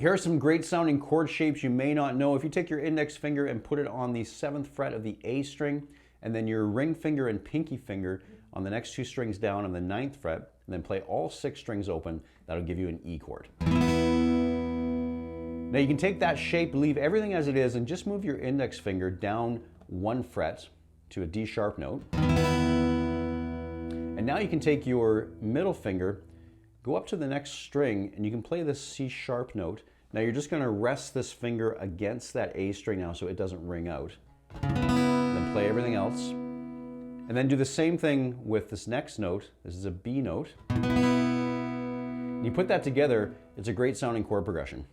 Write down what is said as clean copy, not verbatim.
Here are some great sounding chord shapes you may not know. If you take your index finger and put it on the 7th fret of the A string, and then your ring finger and pinky finger on the next 2 strings down on the 9th fret, and then play all 6 strings open, that'll give you an E chord. Now you can take that shape, leave everything as it is, and just move your index finger down 1 fret to a D sharp note. And now you can take your middle finger, go up to the next string, and you can play this C sharp note. Now you're just going to rest this finger against that A string now so it doesn't ring out. Then play everything else. And then do the same thing with this next note. This is a B note. And you put that together, it's a great sounding chord progression.